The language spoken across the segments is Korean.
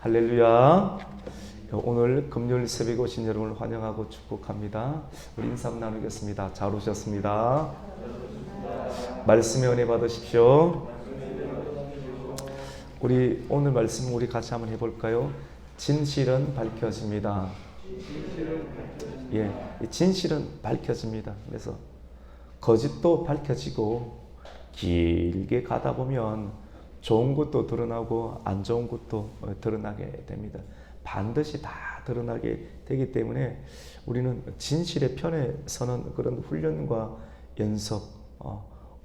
할렐루야. 오늘 금요일 새벽에 오신 여러분을 환영하고 축복합니다. 우리 인사 나누겠습니다. 잘 오셨습니다. 말씀의 은혜 받으십시오. 우리 오늘 말씀 우리 같이 한번 해볼까요? 진실은 밝혀집니다. 진실은 밝혀집니다. 그래서 거짓도 밝혀지고 길게 가다 보면 좋은 것도 드러나고 안 좋은 것도 드러나게 됩니다. 반드시 다 드러나게 되기 때문에 우리는 진실의 편에 서는 그런 훈련과 연습,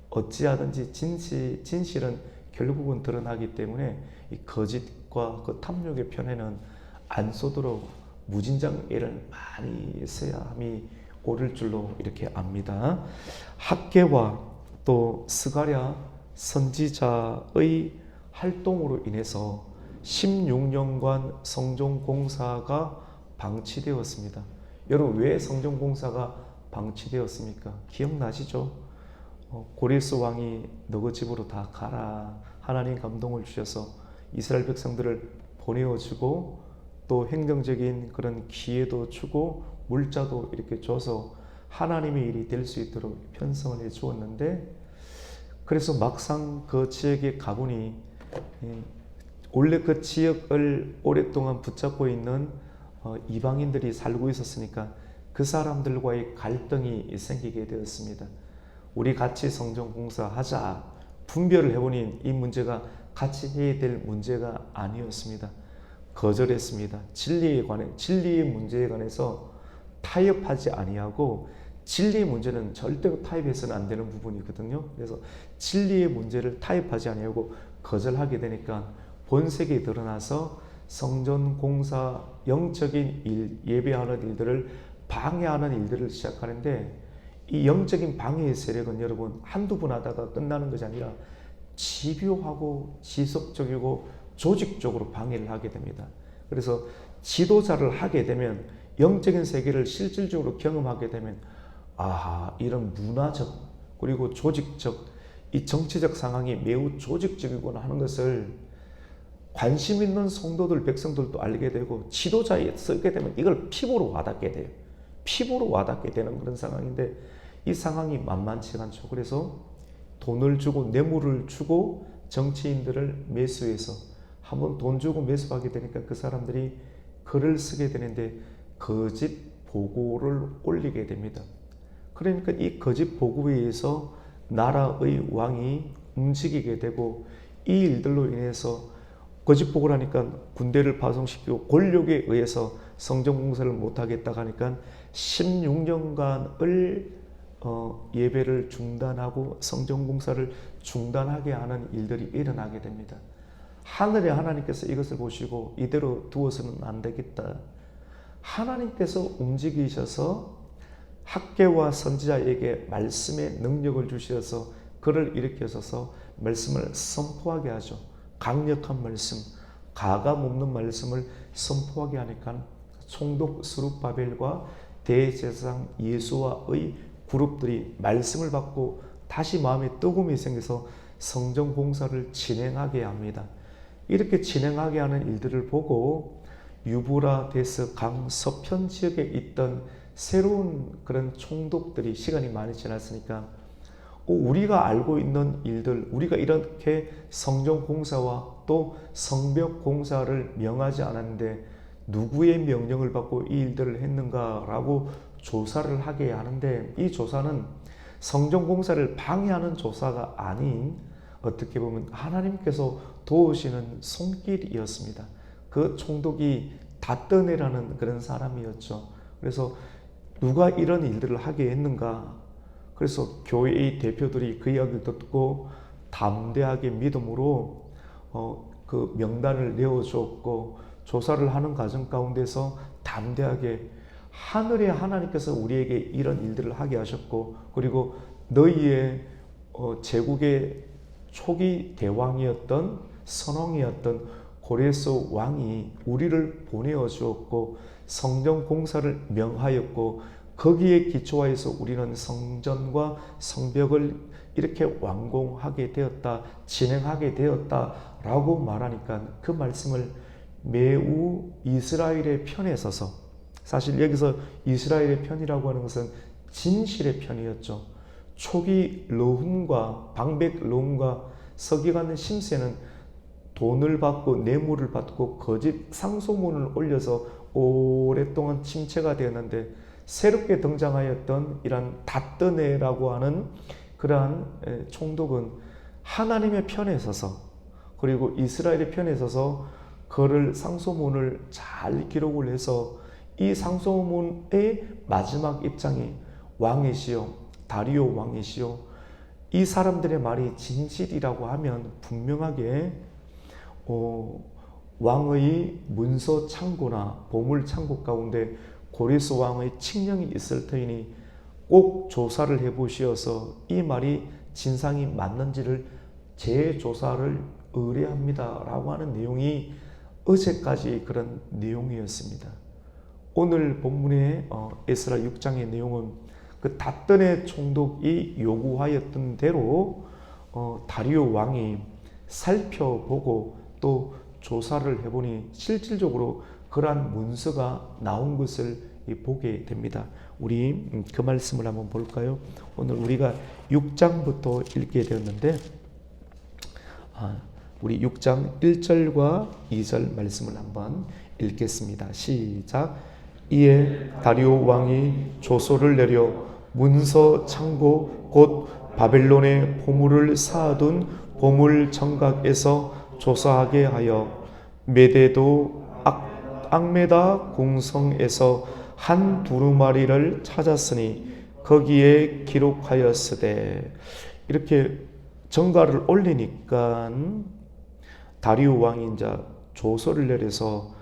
어찌하든지 진실은 결국은 드러나기 때문에 이 거짓과 그 탐욕의 편에는 안 쏘도록 무진장애를 많이 써야 함이 옳을 줄로 이렇게 압니다. 학개와 또 스가랴 선지자의 활동으로 인해서 16년간 성전공사가 방치되었습니다. 여러분, 왜 성전공사가 방치되었습니까? 기억나시죠? 고레스 왕이 너희 집으로 다 가라, 하나님 감동을 주셔서 이스라엘 백성들을 보내어주고 또 행정적인 그런 기회도 주고 물자도 이렇게 줘서 하나님의 일이 될 수 있도록 편성을 해 주었는데, 그래서 막상 그 지역에 가보니 원래 그 지역을 오랫동안 붙잡고 있는 이방인들이 살고 있었으니까 그 사람들과의 갈등이 생기게 되었습니다. 우리 같이 성전공사 하자 분별을 해보니 이 문제가 같이 해야 될 문제가 아니었습니다. 거절했습니다. 진리의 문제에 관해서 타협하지 아니하고, 진리의 문제는 절대로 타협해서는 안 되는 부분이거든요. 그래서 진리의 문제를 타협하지 아니하고 거절하게 되니까 본색이 드러나서 성전 공사, 영적인 일, 예배하는 일들을 방해하는 일들을 시작하는데, 이 영적인 방해의 세력은 여러분 한두 번 하다가 끝나는 것이 아니라 집요하고 지속적이고 조직적으로 방해를 하게 됩니다. 그래서 지도자를 하게 되면, 영적인 세계를 실질적으로 경험하게 되면 이런 문화적 그리고 조직적, 이 정치적 상황이 매우 조직적이구나 하는 것을 관심 있는 성도들, 백성들도 알게 되고, 지도자에 서게 되면 이걸 피부로 와닿게 돼요. 피부로 와닿게 되는 그런 상황인데, 이 상황이 만만치 않죠. 그래서 돈을 주고 뇌물을 주고 정치인들을 매수해서, 한번 돈 주고 매수하게 되니까 그 사람들이 글을 쓰게 되는데 거짓 보고를 올리게 됩니다. 그러니까 이 거짓 보고에 의해서 나라의 왕이 움직이게 되고, 이 일들로 인해서 거짓 보고를 하니까 군대를 파송시키고 권력에 의해서 성전공사를 못하겠다 하니까 16년간을 예배를 중단하고 성전공사를 중단하게 하는 일들이 일어나게 됩니다. 하늘의 하나님께서 이것을 보시고 이대로 두어서는 안 되겠다. 하나님께서 움직이셔서 학개와 선지자에게 말씀의 능력을 주셔서 그를 일으켜서서 말씀을 선포하게 하죠. 강력한 말씀, 가감 없는 말씀을 선포하게 하니까 총독 스룹바벨과 대제사장 예수와의 그룹들이 말씀을 받고 다시 마음에 뜨거움이 생겨서 성전 공사를 진행하게 합니다. 이렇게 진행하게 하는 일들을 보고 유브라데스 강 서편 지역에 있던 새로운 그런 총독들이, 시간이 많이 지났으니까 우리가 알고 있는 일들, 우리가 이렇게 성전 공사와 또 성벽 공사를 명하지 않았는데 누구의 명령을 받고 이 일들을 했는가라고 조사를 하게 하는데, 이 조사는 성전 공사를 방해하는 조사가 아닌, 어떻게 보면 하나님께서 도우시는 손길이었습니다. 그 총독이 다떠네라는 그런 사람이었죠. 그래서 누가 이런 일들을 하게 했는가? 그래서 교회의 대표들이 그 이야기를 듣고 담대하게 믿음으로 그 명단을 내어주었고, 조사를 하는 과정 가운데서 담대하게 하늘의 하나님께서 우리에게 이런 일들을 하게 하셨고, 그리고 너희의 제국의 초기 대왕이었던 선왕이었던 고레스 왕이 우리를 보내어 주었고 성전 공사를 명하였고, 거기에 기초하여서 우리는 성전과 성벽을 이렇게 완공하게 되었다, 진행하게 되었다라고 말하니까 그 말씀을 매우 이스라엘의 편에 서서, 사실 여기서 이스라엘의 편이라고 하는 것은 진실의 편이었죠. 초기 러훈과 방백 러훈과 서기관 심세는 돈을 받고 뇌물을 받고 거짓 상소문을 올려서 오랫동안 침체가 되었는데, 새롭게 등장하였던 이러한 닷드네라고 하는 그러한 총독은 하나님의 편에 서서, 그리고 이스라엘의 편에 서서 그를 상소문을 잘 기록을 해서 이 상소문의 마지막 입장이 왕이시여, 다리오 왕이시여, 이 사람들의 말이 진실이라고 하면 분명하게 왕의 문서 창고나 보물 창고 가운데 고레스 왕의 칙령이 있을 터이니 꼭 조사를 해보시어서 이 말이 진상이 맞는지를 재조사를 의뢰합니다 라고 하는 내용이 어제까지 그런 내용이었습니다. 오늘 본문의 에스라 6장의 내용은 그 닷드네 총독이 요구하였던 대로 다리오 왕이 살펴보고 또 조사를 해보니 실질적으로 그러한 문서가 나온 것을 보게 됩니다. 우리 그 말씀을 한번 볼까요? 오늘 우리가 6장부터 읽게 되었는데, 우리 6장 1절과 2절 말씀을 한번 읽겠습니다. 시작. 이에 다리오 왕이 조서를 내려 문서 창고 곧 바벨론의 보물을 쌓아둔 보물 청각에서 조사하게 하여 메데도 악메다 궁성에서 한 두루마리를 찾았으니 거기에 기록하였으되, 이렇게 정가를 올리니까 다리오 왕이 이제 조서를 내려서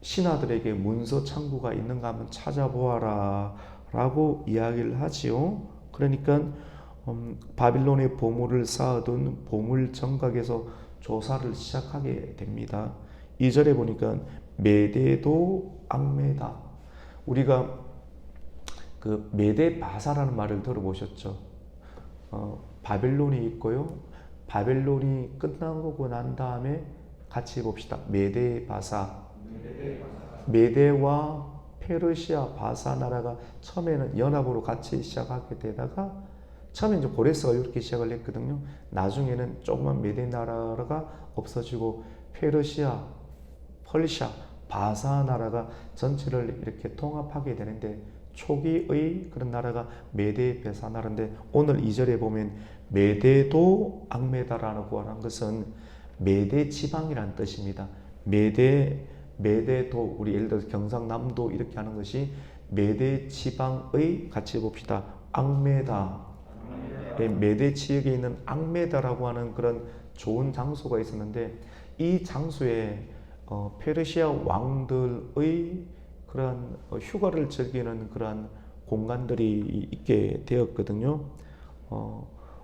신하들에게 문서 창고가 있는가 한번 찾아보아라 라고 이야기를 하지요. 그러니까 바빌론의 보물을 쌓아둔 보물 정각에서 조사를 시작하게 됩니다. 2절에 보니까 메데도 악메다, 우리가 그 메데 바사라는 말을 들어보셨죠? 바벨론이 있고요. 바벨론이 끝나고 난 다음에 같이 봅시다. 메데 바사. 메데와 페르시아 바사 나라가 처음에는 연합으로 같이 시작하게 되다가, 처음에 이제 고레스가 이렇게 시작을 했거든요. 나중에는 조그만 메데 나라가 없어지고 페르시아, 펄시아, 바사 나라가 전체를 이렇게 통합하게 되는데, 초기의 그런 나라가 메데 베사 나라인데, 오늘 2절에 보면 메데도 악메다라고 하는 것은 메데 지방이라는 뜻입니다. 메데도, 우리 예를 들어서 경상남도 이렇게 하는 것이 메데 지방의, 같이 봅시다, 악메다. 메데 지역에 있는 악메다라고 하는 그런 좋은 장소가 있었는데, 이 장소에 페르시아 왕들의 그런 휴가를 즐기는 그런 공간들이 있게 되었거든요.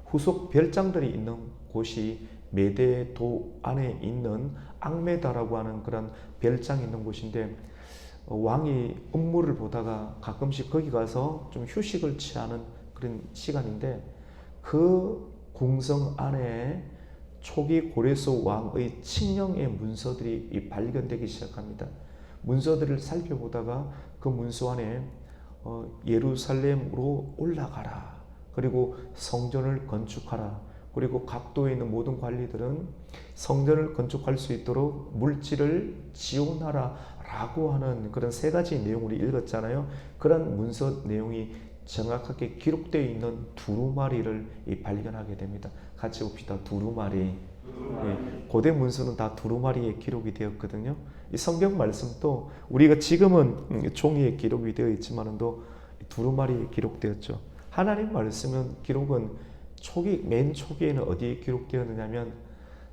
후속 별장들이 있는 곳이 메데도 안에 있는 악메다라고 하는 그런 별장이 있는 곳인데, 왕이 업무를 보다가 가끔씩 거기 가서 좀 휴식을 취하는 그런 시간인데, 그 궁성 안에 초기 고레스 왕의 칙령의 문서들이 발견되기 시작합니다. 문서들을 살펴보다가 그 문서 안에 예루살렘으로 올라가라, 그리고 성전을 건축하라, 그리고 각도에 있는 모든 관리들은 성전을 건축할 수 있도록 물질을 지원하라 라고 하는 그런 세 가지 내용을 읽었잖아요. 그런 문서 내용이 정확하게 기록되어 있는 두루마리를 발견하게 됩니다. 같이 봅시다. 두루마리. 예, 고대 문서는 다 두루마리에 기록이 되었거든요. 이 성경 말씀도 우리가 지금은 종이에 기록이 되어 있지만도 두루마리에 기록되었죠. 하나님 말씀은 기록은 맨 초기에는 어디에 기록되었느냐면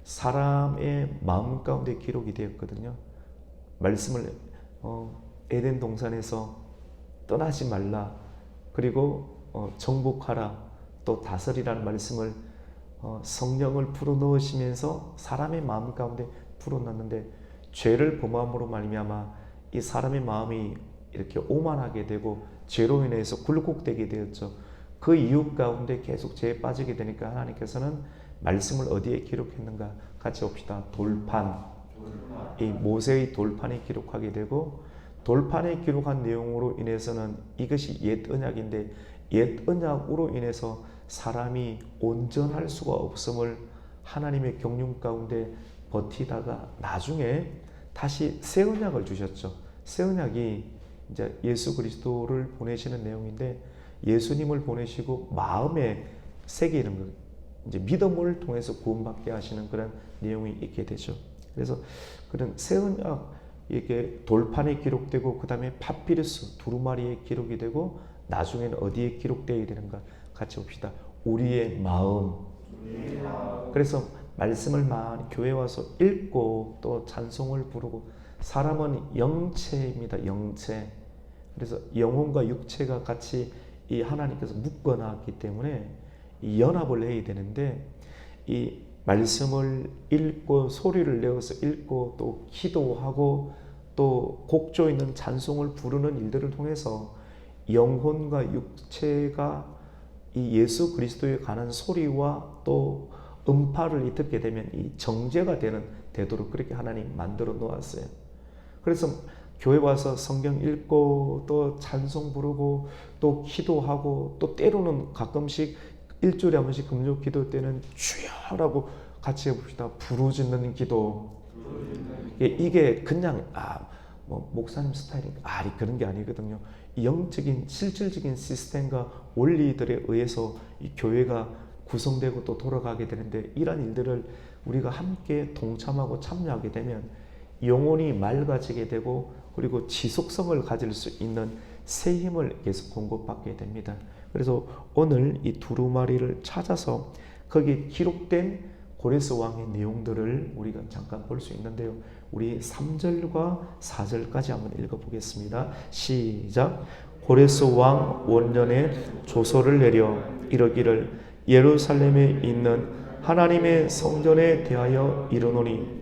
사람의 마음 가운데 기록이 되었거든요. 말씀을 에덴 동산에서 떠나지 말라, 그리고 정복하라, 또 다스리라는 말씀을 성령을 불어넣으시면서 사람의 마음 가운데 불어넣는데, 죄를 범함으로 말미암아 이 사람의 마음이 이렇게 오만하게 되고 죄로 인해서 굴곡되게 되었죠. 그 이유 가운데 계속 죄에 빠지게 되니까 하나님께서는 말씀을 어디에 기록했는가? 같이 봅시다. 돌판. 이 모세의 돌판에 기록하게 되고, 돌판에 기록한 내용으로 인해서는 이것이 옛 언약인데, 옛 언약으로 인해서 사람이 온전할 수가 없음을 하나님의 경륜 가운데 버티다가 나중에 다시 새 언약을 주셨죠. 새 언약이 이제 예수 그리스도를 보내시는 내용인데, 예수님을 보내시고 마음에 새기는 것, 이제 믿음을 통해서 구원받게 하시는 그런 내용이 있게 되죠. 그래서 그런 새 언약, 이게 돌판에 기록되고 그 다음에 파피루스 두루마리에 기록이 되고, 나중에는 어디에 기록되어야 되는가 같이 봅시다. 우리의 마음. 그래서 말씀을 많이 교회 와서 읽고 또 찬송을 부르고, 사람은 영체입니다. 영체. 그래서 영혼과 육체가 같이 이 하나님께서 묶어놨기 때문에 이 연합을 해야 되는데, 이 말씀을 읽고 소리를 내어서 읽고 또 기도하고 또 곡조 있는 찬송을 부르는 일들을 통해서 영혼과 육체가 이 예수 그리스도에 관한 소리와 또 음파를 듣게 되면 이 정제가 되도록 그렇게 하나님 만들어 놓았어요. 그래서 교회 와서 성경 읽고 또 찬송 부르고 또 기도하고, 또 때로는 가끔씩 일주일에 한 번씩 금요 기도 때는 주여라고 같이 해봅시다. 부르짖는 기도. 이게 그냥 뭐 목사님 스타일이 그런 게 아니거든요. 영적인 실질적인 시스템과 원리들에 의해서 이 교회가 구성되고 또 돌아가게 되는데, 이러한 일들을 우리가 함께 동참하고 참여하게 되면 영혼이 맑아지게 되고, 그리고 지속성을 가질 수 있는 새 힘을 계속 공급받게 됩니다. 그래서 오늘 이 두루마리를 찾아서 거기에 기록된 고레스 왕의 내용들을 우리가 잠깐 볼 수 있는데요. 우리 3절과 4절까지 한번 읽어보겠습니다. 시작. 고레스 왕 원년에 조서를 내려 이르기를, 예루살렘에 있는 하나님의 성전에 대하여 이르노니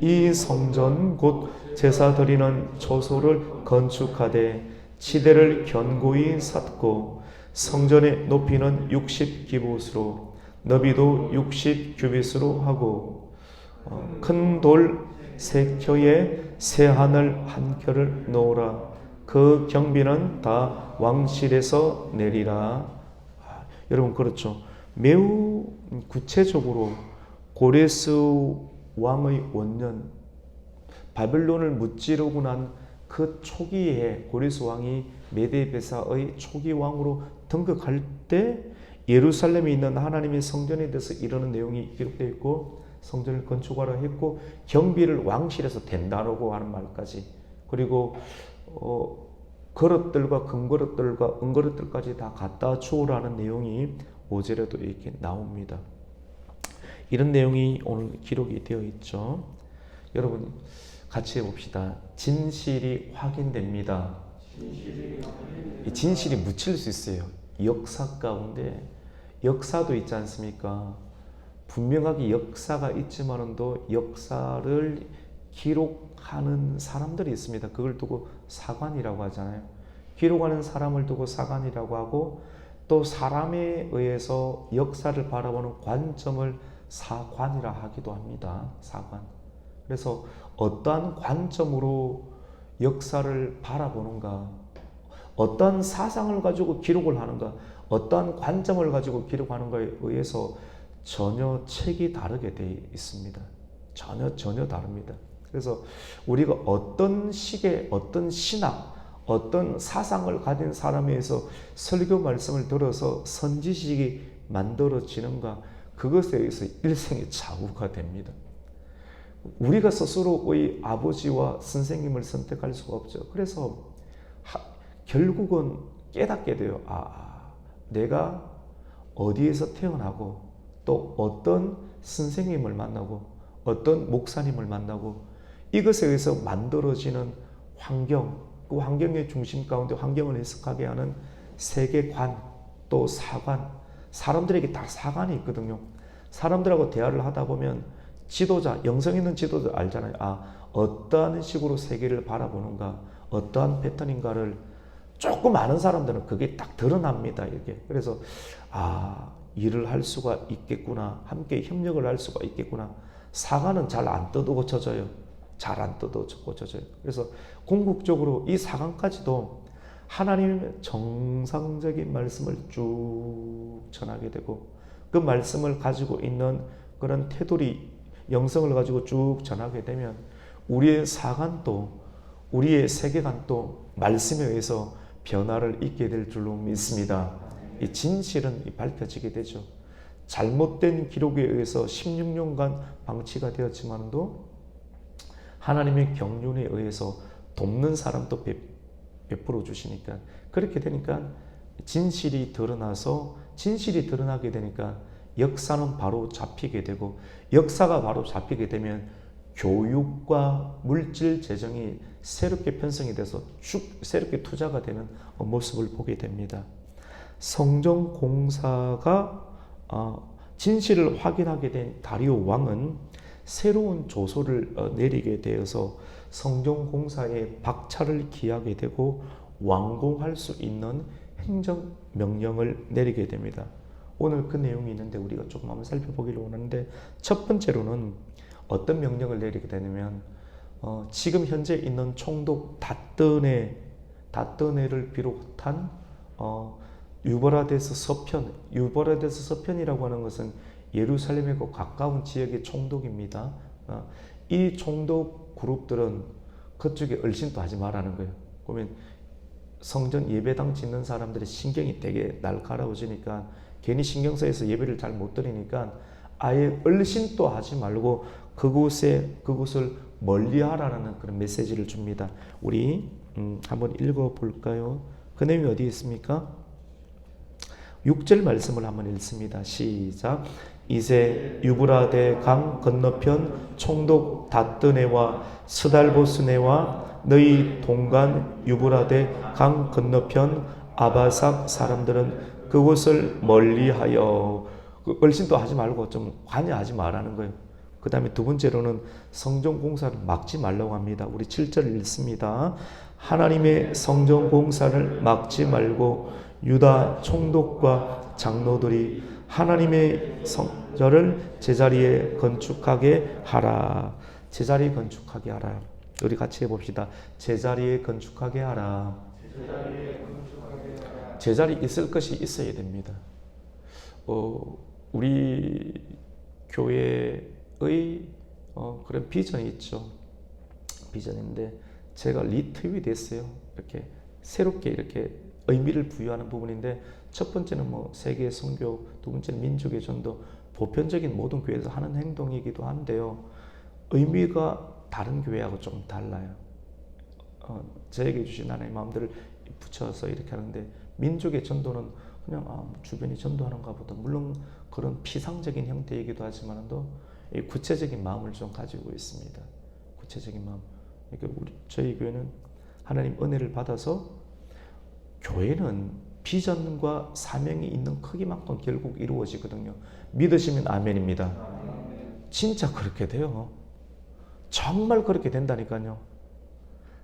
이 성전 곧 제사 드리는 처소를 건축하되 지대를 견고히 쌓고, 성전의 높이는 60규빗으로 너비도 60규빗으로 하고, 큰 돌 3켜에 새 하늘 1켜를 놓으라. 그 경비는 다 왕실에서 내리라. 여러분, 그렇죠. 매우 구체적으로 고레스 왕의 원년, 바벨론을 무찌르고 난 그 초기에 고레스 왕이 메데베사의 초기 왕으로 등극할 때 예루살렘에 있는 하나님의 성전에 대해서 이러는 내용이 기록되어 있고, 성전을 건축하라 했고, 경비를 왕실에서 댄다라고 하는 말까지, 그리고 그릇들과 금그릇들과 은그릇들까지 다 갖다 주오라는 내용이 5절에도 이렇게 나옵니다. 이런 내용이 오늘 기록이 되어 있죠. 여러분 같이 해봅시다. 진실이 확인됩니다. 이 진실이 묻힐 수 있어요. 역사 가운데 역사도 있지 않습니까? 분명하게 역사가 있지만도 역사를 기록하는 사람들이 있습니다. 그걸 두고 사관이라고 하잖아요. 기록하는 사람을 두고 사관이라고 하고, 또 사람에 의해서 역사를 바라보는 관점을 사관이라 하기도 합니다. 사관. 그래서 어떠한 관점으로 역사를 바라보는가, 어떠한 사상을 가지고 기록을 하는가, 어떠한 관점을 가지고 기록하는가에 의해서 전혀 책이 다르게 되어 있습니다. 전혀 다릅니다. 그래서 우리가 어떤 식의 어떤 신학, 어떤 사상을 가진 사람에 의해서 설교 말씀을 들어서 선지식이 만들어지는가, 그것에 의해서 일생의 좌우가 됩니다. 우리가 스스로의 아버지와 선생님을 선택할 수가 없죠. 그래서 결국은 깨닫게 돼요. 내가 어디에서 태어나고 또 어떤 선생님을 만나고 어떤 목사님을 만나고, 이것에 의해서 만들어지는 환경, 그 환경의 중심 가운데 환경을 해석하게 하는 세계관, 또 사관, 사람들에게 다 사관이 있거든요. 사람들하고 대화를 하다 보면 지도자, 영성 있는 지도자 알잖아요. 어떠한 식으로 세계를 바라보는가, 어떠한 패턴인가를 조금 아는 사람들은 그게 딱 드러납니다. 이렇게. 그래서 일을 할 수가 있겠구나, 함께 협력을 할 수가 있겠구나. 사과는 잘 안 뜯어고쳐져요. 잘 안 뜯어졌고 젖어요. 그래서 궁극적으로 이 4강까지도 하나님의 정상적인 말씀을 쭉 전하게 되고 그 말씀을 가지고 있는 그런 테두리 영성을 가지고 쭉 전하게 되면 우리의 4간도 우리의 세계관도 말씀에 의해서 변화를 있게 될 줄로 믿습니다. 이 진실은 밝혀지게 되죠. 잘못된 기록에 의해서 16년간 방치가 되었지만도 하나님의 경륜에 의해서 돕는 사람도 베풀어 주시니까 그렇게 되니까 진실이 드러나서 진실이 드러나게 되니까 역사는 바로 잡히게 되고 역사가 바로 잡히게 되면 교육과 물질 재정이 새롭게 편성이 돼서 새롭게 투자가 되는 모습을 보게 됩니다. 성전 공사가 진실을 확인하게 된 다리오 왕은 새로운 조서를 내리게 되어서 성전 공사에 박차를 기하게 되고 완공할 수 있는 행정 명령을 내리게 됩니다. 오늘 그 내용이 있는데 우리가 조금 한번 살펴보기를 원하는데 첫 번째로는 어떤 명령을 내리게 되냐면 지금 현재 있는 총독 다뜨네를 비롯한 유브라데스 서편이라고 하는 것은 예루살렘에고 가까운 지역의 총독입니다. 이 총독 그룹들은 그쪽에 얼씬도 하지 말라는 거예요. 그러면 성전 예배당 짓는 사람들의 신경이 되게 날카로워지니까 괜히 신경 써서 예배를 잘 못 드리니까 아예 얼씬도 하지 말고 그곳을 멀리하라는 그런 메시지를 줍니다. 우리 한번 읽어볼까요? 그 내용이 어디에 있습니까? 6절 말씀을 한번 읽습니다. 시작. 이제 유브라데 강 건너편 총독 다뜨네와 스달보스네와 너희 동간 유브라데 강 건너편 아바삭 사람들은 그곳을 멀리하여 얼씬도 하지 말고 좀 관여하지 말라는 거예요. 그 다음에 두 번째로는 성전 공사를 막지 말라고 합니다. 우리 7절 읽습니다. 하나님의 성전 공사를 막지 말고 유다 총독과 장로들이 하나님의 성전을 제자리에 건축하게 하라. 제자리에 건축하게 하라. 우리 같이 해봅시다. 제자리에 건축하게 하라. 제자리 있을 것이 있어야 됩니다. 우리 교회의 그런 비전이 있죠. 비전인데 제가 리트윗했어요. 이렇게 새롭게 이렇게 의미를 부여하는 부분인데 첫 번째는 세계 선교, 두 번째는 민족의 전도, 보편적인 모든 교회에서 하는 행동이기도 한데요. 의미가 다른 교회하고 좀 달라요. 저에게 주신 하나님의 마음들을 붙여서 이렇게 하는데 민족의 전도는 그냥 주변이 전도하는가 보다. 물론 그런 피상적인 형태이기도 하지만도 구체적인 마음을 좀 가지고 있습니다. 구체적인 마음. 그러니까 저희 교회는 하나님 은혜를 받아서 교회는 비전과 사명이 있는 크기만큼 결국 이루어지거든요. 믿으시면 아멘입니다. 진짜 그렇게 돼요. 정말 그렇게 된다니까요.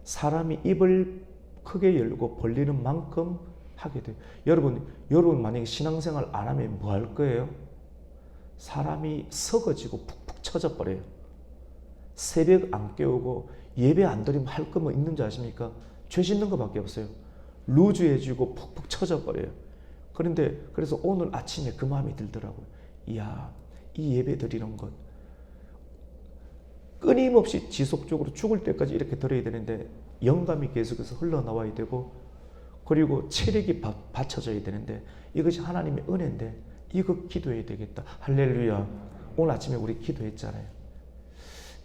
사람이 입을 크게 열고 벌리는 만큼 하게 돼요. 여러분 만약에 신앙생활 안 하면 뭐 할 거예요? 사람이 썩어지고 푹푹 처져 버려요. 새벽 안 깨우고 예배 안 드리면 할 거 뭐 있는지 아십니까? 죄 짓는 것밖에 없어요. 루즈해지고 푹푹 처져 버려요. 그래서 오늘 아침에 그 마음이 들더라고요. 이야, 이 예배 드리는 것 끊임없이 지속적으로 죽을 때까지 이렇게 드려야 되는데 영감이 계속해서 흘러나와야 되고 그리고 체력이 받쳐져야 되는데 이것이 하나님의 은혜인데 이거 기도해야 되겠다. 할렐루야. 오늘 아침에 우리 기도했잖아요.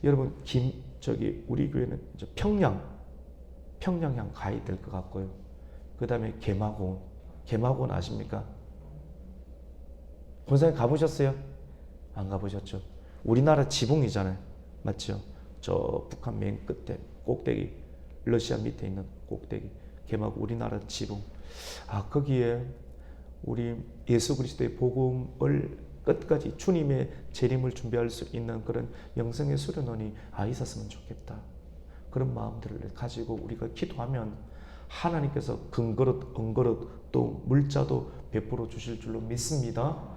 여러분 우리 교회는 이제 평양향 가야 될 것 같고요. 그 다음에 개마고원 아십니까? 본사에 가보셨어요? 안 가보셨죠? 우리나라 지붕이잖아요. 맞죠? 저 북한 맨 끝에 꼭대기, 러시아 밑에 있는 꼭대기, 개마고 우리나라 지붕. 거기에 우리 예수 그리스도의 복음을 끝까지 주님의 재림을 준비할 수 있는 그런 영성의 수련원이 있었으면 좋겠다. 그런 마음들을 가지고 우리가 기도하면 하나님께서 금그릇, 은그릇 또 물자도 베풀어 주실 줄로 믿습니다.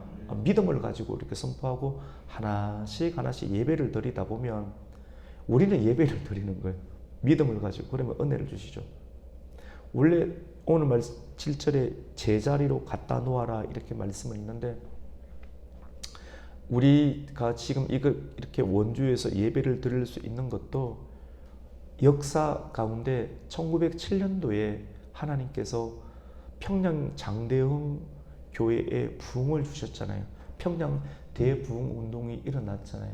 믿음을 가지고 이렇게 선포하고 하나씩 예배를 드리다 보면 우리는 예배를 드리는 거예요. 믿음을 가지고. 그러면 은혜를 주시죠. 원래 오늘 7절에 제자리로 갖다 놓아라 이렇게 말씀을 했는데, 우리가 지금 이렇게 원주에서 예배를 드릴 수 있는 것도 역사 가운데 1907년도에 하나님께서 평양 장대흥 교회에 부흥을 주셨잖아요. 평양 대부흥 운동이 일어났잖아요.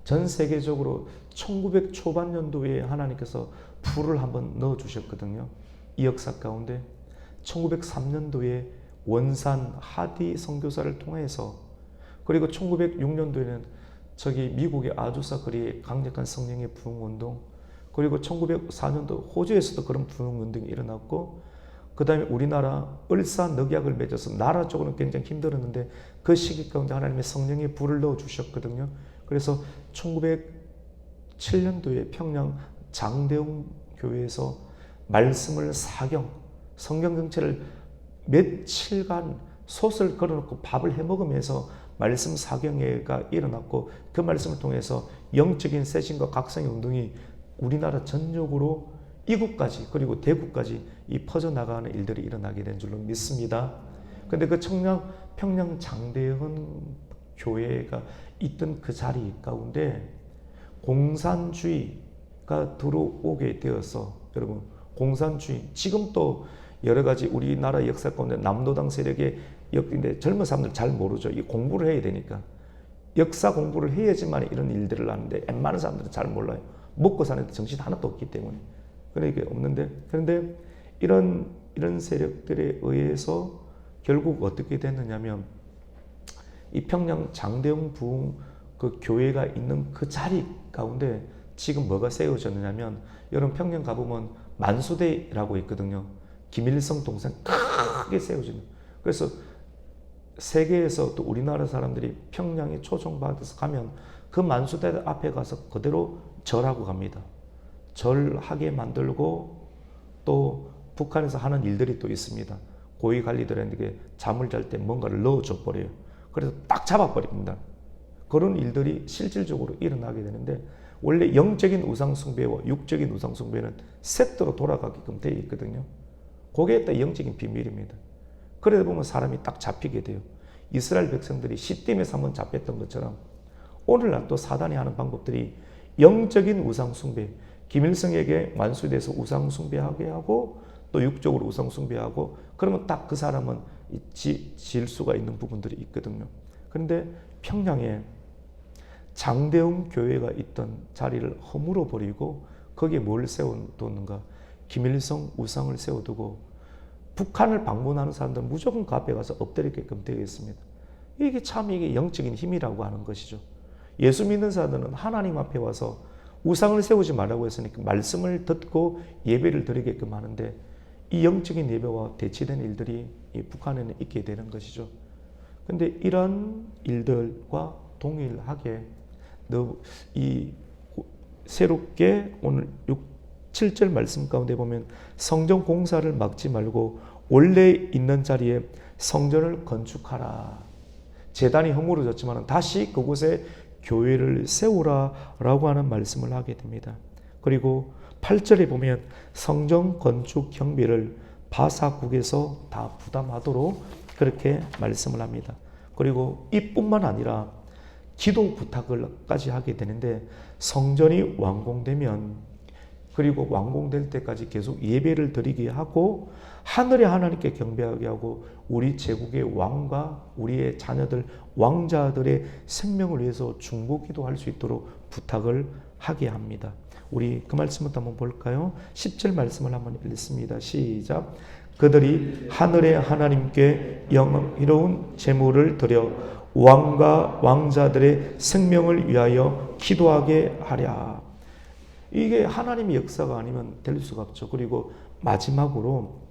전 세계적으로 1900 초반 년도에 하나님께서 불을 한번 넣어 주셨거든요. 이 역사 가운데 1903년도에 원산 하디 선교사를 통해서, 그리고 1906년도에는 저기 미국의 아주사 거리에 강력한 성령의 부흥 운동, 그리고 1904년도 호주에서도 그런 부흥 운동이 일어났고, 그 다음에 우리나라 을사 늑약을 맺어서 나라 쪽으로는 굉장히 힘들었는데 그 시기 가운데 하나님의 성령의 불을 넣어 주셨거든요. 그래서 1907년도에 평양 장대웅 교회에서 말씀을 성경 정체를 며칠간 솥을 걸어놓고 밥을 해먹으면서 말씀 사경회가 일어났고, 그 말씀을 통해서 영적인 세신과 각성의 운동이 우리나라 전역으로 이국까지 그리고 대구까지 퍼져나가는 일들이 일어나게 된 줄로 믿습니다. 그런데 그 평양 장대현 교회가 있던 그 자리 가운데 공산주의가 들어오게 되어서, 여러분, 공산주의, 지금 또 여러 가지 우리나라 역사 가운데 남노당 세력의 역인데 젊은 사람들 잘 모르죠. 이 공부를 해야 되니까. 역사 공부를 해야지만 이런 일들을 하는데 웬만한 사람들은 잘 몰라요. 먹고 사는데 정신 하나도 없기 때문에. 그러니까 없는데, 그런데 이런 세력들에 의해서 결국 어떻게 됐느냐면, 이 평양 장대웅 부흥 그 교회가 있는 그 자리 가운데 지금 뭐가 세워졌느냐면, 여러분 평양 가보면 만수대라고 있거든요. 김일성 동상 크게 세워지는. 그래서 세계에서 또 우리나라 사람들이 평양에 초청받아서 가면 그 만수대 앞에 가서 그대로 절하고 갑니다. 절하게 만들고, 또 북한에서 하는 일들이 또 있습니다. 고위 관리들에게 잠을 잘 때 뭔가를 넣어줘 버려요. 그래서 딱 잡아버립니다. 그런 일들이 실질적으로 일어나게 되는데, 원래 영적인 우상숭배와 육적인 우상숭배는 세트로 돌아가게끔 되어 있거든요. 그게 딱 영적인 비밀입니다. 그러다 보면 사람이 딱 잡히게 돼요. 이스라엘 백성들이 시딤에서 한번 잡혔던 것처럼 오늘날 또 사단이 하는 방법들이 영적인 우상숭배, 김일성에게 만수돼서 우상숭배하게 하고 또 육적으로 우상숭배하고, 그러면 딱 그 사람은 질 수가 있는 부분들이 있거든요. 그런데 평양에 장대웅 교회가 있던 자리를 허물어 버리고 거기에 뭘 세워두는가? 김일성 우상을 세워두고 북한을 방문하는 사람들은 무조건 그 앞에 가서 엎드리게끔 되어 있습니다. 이게 영적인 힘이라고 하는 것이죠. 예수 믿는 사람들은 하나님 앞에 와서 우상을 세우지 말라고 했으니까 말씀을 듣고 예배를 드리게끔 하는데, 이 영적인 예배와 대치된 일들이 이 북한에는 있게 되는 것이죠. 그런데 이런 일들과 동일하게 이 새롭게 오늘 7절 말씀 가운데 보면, 성전 공사를 막지 말고 원래 있는 자리에 성전을 건축하라. 제단이 허물어졌지만 다시 그곳에 교회를 세우라 라고 하는 말씀을 하게 됩니다. 그리고 8절에 보면 성전 건축 경비를 바사국에서 다 부담하도록 그렇게 말씀을 합니다. 그리고 이뿐만 아니라 기도 부탁을까지 하게 되는데, 성전이 완공되면, 그리고 완공될 때까지 계속 예배를 드리게 하고 하늘의 하나님께 경배하게 하고 우리 제국의 왕과 우리의 자녀들 왕자들의 생명을 위해서 중보기도 할 수 있도록 부탁을 하게 합니다. 우리 그 말씀부터 한번 볼까요? 10절 말씀을 한번 읽습니다. 시작. 그들이 하늘의 하나님께 영광스러운 제물을 드려 왕과 왕자들의 생명을 위하여 기도하게 하랴. 이게 하나님의 역사가 아니면 될 수가 없죠. 그리고 마지막으로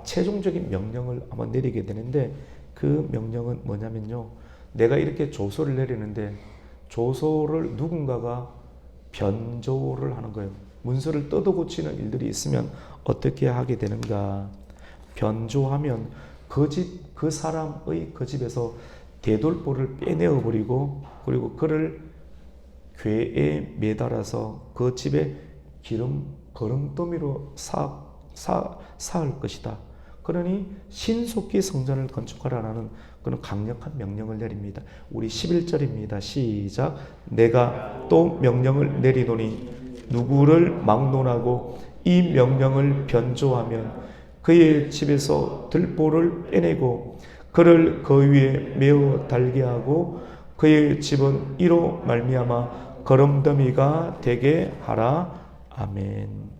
최종적인 명령을 한번 내리게 되는데, 그 명령은 뭐냐면요, 내가 이렇게 조소를 내리는데 조소를 누군가가 변조를 하는 거예요. 문서를 뜯어 고치는 일들이 있으면 어떻게 하게 되는가? 변조하면 그 사람의 그 집에서 대돌보를 빼내어 버리고, 그리고 그를 궤에 매달아서 그 집에 거름더미로 쌓을 것이다. 그러니 신속히 성전을 건축하라는 그런 강력한 명령을 내립니다. 우리 11절입니다. 시작. 내가 또 명령을 내리노니 누구를 막론하고 이 명령을 변조하면 그의 집에서 들보를 빼내고 그를 그 위에 메어 달게 하고 그의 집은 이로 말미암아 거름더미가 되게 하라. 아멘.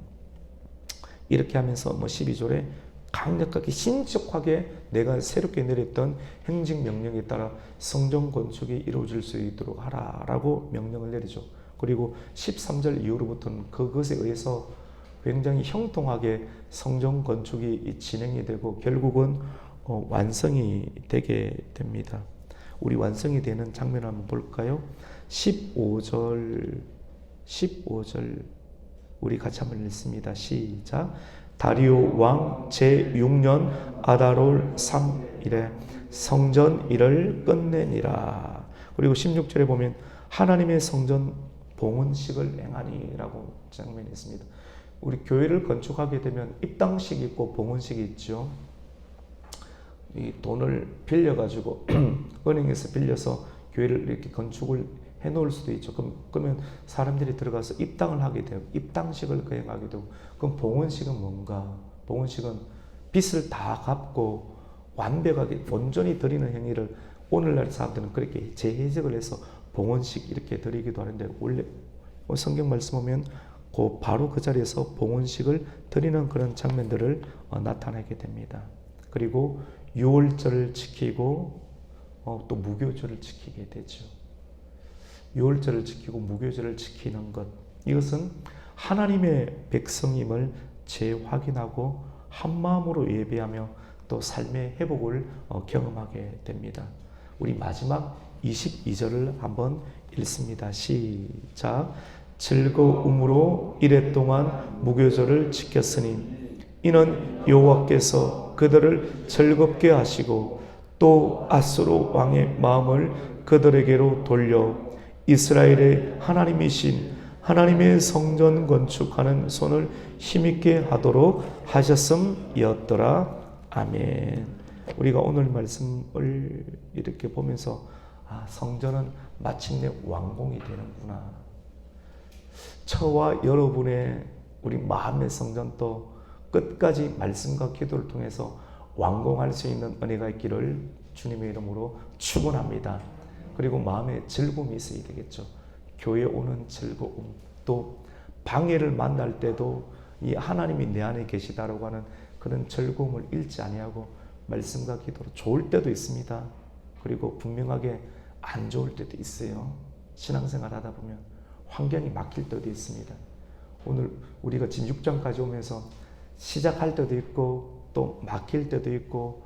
이렇게 하면서 12절에 강력하게 신속하게 내가 새롭게 내렸던 행정명령에 따라 성전 건축이 이루어질 수 있도록 하라라고 명령을 내리죠. 그리고 13절 이후로부터는 그것에 의해서 굉장히 형통하게 성전 건축이 진행이 되고 결국은 완성이 되게 됩니다. 우리 완성이 되는 장면을 한번 볼까요? 15절 우리 같이 한번 읽습니다. 시작. 다리오 왕 제6년 아다롤 3일에 성전 일을 끝내니라. 그리고 16절에 보면 하나님의 성전 봉헌식을 행하니라고 장면이 있습니다. 우리 교회를 건축하게 되면 입당식이 있고 봉헌식이 있죠. 이 돈을 빌려가지고 은행에서 빌려서 교회를 이렇게 건축을 해놓을 수도 있죠. 그러면 사람들이 들어가서 입당을 하게 되고 입당식을 거행하게 되고 그럼 봉헌식은 뭔가? 봉헌식은 빚을 다 갚고 완벽하게 온전히 드리는 행위를 오늘날 사람들은 그렇게 재해석을 해서 봉헌식 이렇게 드리기도 하는데 원래 성경 말씀 보면 바로 그 자리에서 봉헌식을 드리는 그런 장면들을 나타내게 됩니다. 그리고 유월절을 지키고 또 무교절을 지키게 되죠. 유월절을 지키고 무교절을 지키는 것, 이것은 하나님의 백성임을 재확인하고 한마음으로 예배하며 또 삶의 회복을 경험하게 됩니다. 우리 마지막 22절을 한번 읽습니다. 시작. 즐거움으로 이랫동안 무교절을 지켰으니 이는 여호와께서 그들을 즐겁게 하시고 또 아수르 왕의 마음을 그들에게로 돌려 이스라엘의 하나님이신 하나님의 성전 건축하는 손을 힘있게 하도록 하셨음이었더라. 아멘. 우리가 오늘 말씀을 이렇게 보면서 성전은 마침내 완공이 되는구나. 저와 여러분의 우리 마음의 성전도 끝까지 말씀과 기도를 통해서 완공할 수 있는 은혜가 있기를 주님의 이름으로 축원합니다. 그리고 마음에 즐거움이 있어야 되겠죠. 교회 오는 즐거움, 또 방해를 만날 때도 이 하나님이 내 안에 계시다라고 하는 그런 즐거움을 잃지 아니하고 말씀과 기도로 좋을 때도 있습니다. 그리고 분명하게 안 좋을 때도 있어요. 신앙생활 하다 보면 환경이 막힐 때도 있습니다. 오늘 우리가 진육장까지 오면서 시작할 때도 있고 또 막힐 때도 있고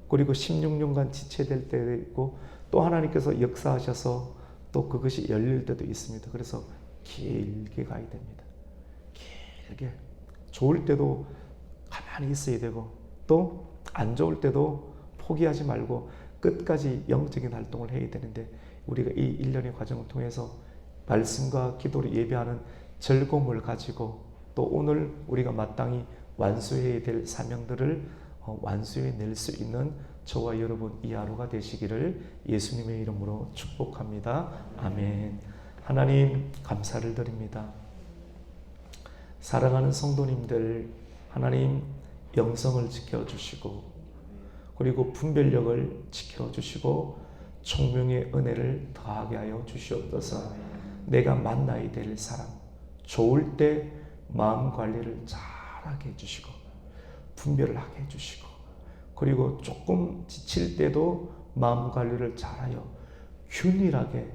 그리고 16년간 지체될 때도 있고 또 하나님께서 역사하셔서 또 그것이 열릴 때도 있습니다. 그래서 길게 가야 됩니다. 길게. 좋을 때도 가만히 있어야 되고 또 안 좋을 때도 포기하지 말고 끝까지 영적인 활동을 해야 되는데 우리가 이 1년의 과정을 통해서 말씀과 기도를 예배하는 즐거움을 가지고 또 오늘 우리가 마땅히 완수해야 될 사명들을 완수해낼 수 있는 저와 여러분 이 하루가 되시기를 예수님의 이름으로 축복합니다. 아멘. 하나님 감사를 드립니다. 사랑하는 성도님들, 하나님 영성을 지켜주시고 그리고 분별력을 지켜주시고 총명의 은혜를 더하게 하여 주시옵소서. 내가 만나야 될 사람, 좋을 때 마음 관리를 잘하게 해주시고 분별을 하게 해주시고 그리고 조금 지칠 때도 마음 관리를 잘하여 균일하게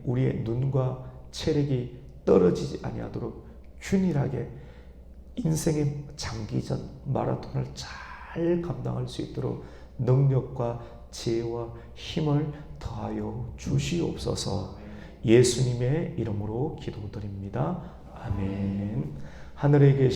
우리의 눈과 체력이 떨어지지 아니하도록 균일하게 인생의 장기전 마라톤을 잘 감당할 수 있도록 능력과 지혜와 힘을 더하여 주시옵소서. 예수님의 이름으로 기도드립니다. 아멘. 하늘에 계신